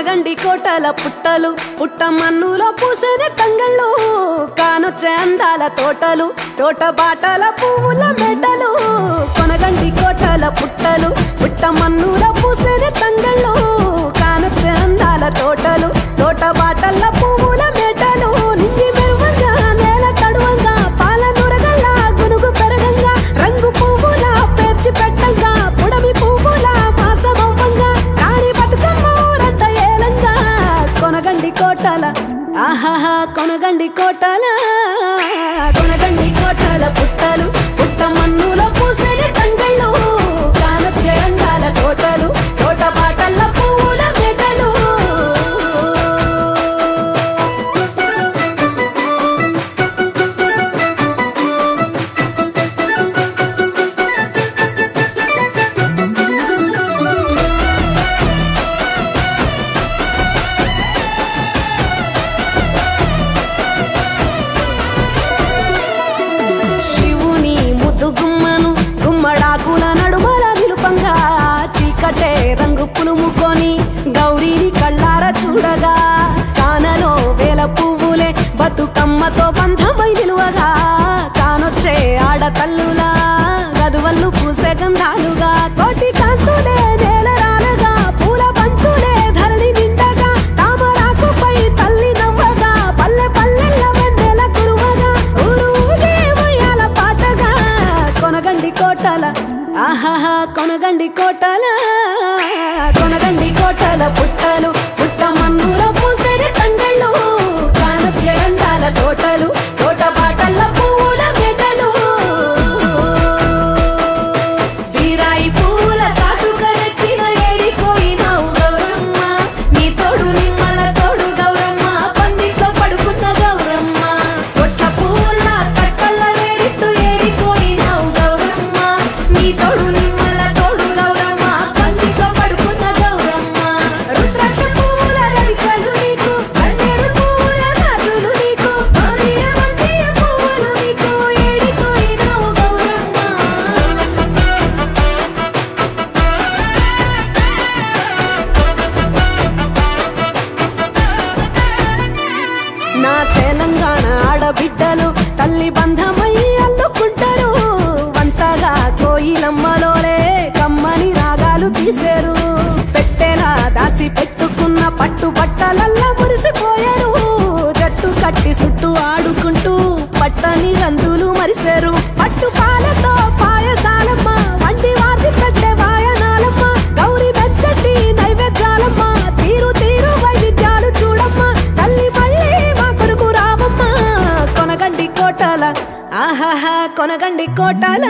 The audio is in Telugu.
కొనగండి కోటల పుట్టలు పుట్ట మన్నులో పూసేనే తంగళ్ళు కానొచ్చే అందాల తోటలు తోట బాటల పువ్వుల మెటలు కొనగండి కోటల పుట్టలు పుట్ట మన్నులో పూసేనే తంగళ్ళు కానొచ్చే అందాల తోటలు తోట బాటల పువ్వుల మెటలు నింగి మెరువంగా నేల తడువంగా పాల నురగల్లా గునుగు పెరగంగా రంగు పువ్వుల పేర్చి పెట్టంగా పుడమి పువ్వుల మాసమవ్వంగా రాణి బతుకమ్మ ఊరంతా ఏలంగా కొనగండి కోటల ఆహాహా కొనగండి కోటల కొనగండి కోటల పుట్టలు పుట్ట మన్నులో పూసేనే తంగళ్ళు కానొచ్చే అందాల తోటలు తోట బాటల పువ్వుల మెటలు చీకటే రంగు పులుముకొని గౌరీని కళ్ళార చూడగా కానలో వేల పువ్వులే బతుకమ్మతో బంధమై నిలువగా కానొచ్చే ఆడతల్లులా గదువల్లు పూసే గంధాలుగా కోటి కాంతులే నేల రాలగా పూల బంతులే ధరణి నిండగా తామరాకుపై తల్లి నవ్వగా పల్లె పల్లెల్ల వెన్నెల కురువగా ఊరు ఊగే ఉయ్యాల పాటగా కొనగండి కోటల ఆహాహా కొనగండి కోటల కొనగండి కోటల పుట్టలు పుట్ట మన్నులో పూసేనే తంగళ్ళు కానొచ్చే అందాల తోటలు తోట బాటల పువ్వుల మెటలు బీరాయి పువ్వుల తాటుక తెచ్చిన ఏడిపోయినావు గౌరమ్మ నీ తోడు నిమ్మల తోడు గౌరమ్మ పందిట్లో పడుకున్న గౌరమ్మ పొట్ల పువ్వుల కట్టల్ల వేరిట్టు ఏడిపోయినావు గౌరమ్మ నీ తోడు నిమ్మల తోడు గౌరమ్మ పందిట్లో పడుకున్న గౌరమ్మ రుద్రాక్ష పువ్వుల రవికలు నీకు కన్నేరు పువ్వుల గాజులు నీకు బంతియ పువ్వులు నీకు ఏడిపోయినావు గౌరమ్మ నా తెలంగాణ ఆడబిడ్డలు తల్లి బంధమై అల్లుకుంటారు వంతగా కోయిలమ్మలోలే కమ్మని రాగాలు తీసేరు పెట్టేలా దాసి పెట్టుకున్న పట్టు బట్టలల్లా మురిసిపోయారు జట్టు కట్టి చుట్టూ ఆడుకుంటూ పట్టని గంతులు మరిసేరు పట్టు పాలతో పాయసాలమ్మ వండి వాచి పెట్టే వాయనాలమ్మ గౌరీ వెచ్చటి నైవేద్యాలమ్మ తీరు తీరు వైవిధ్యాలు చూడమ్మ తల్లి మళ్ళీ మా కొరకు రావమ్మ కొనగండి కోటల ఆహాహా కొనగండి కోటల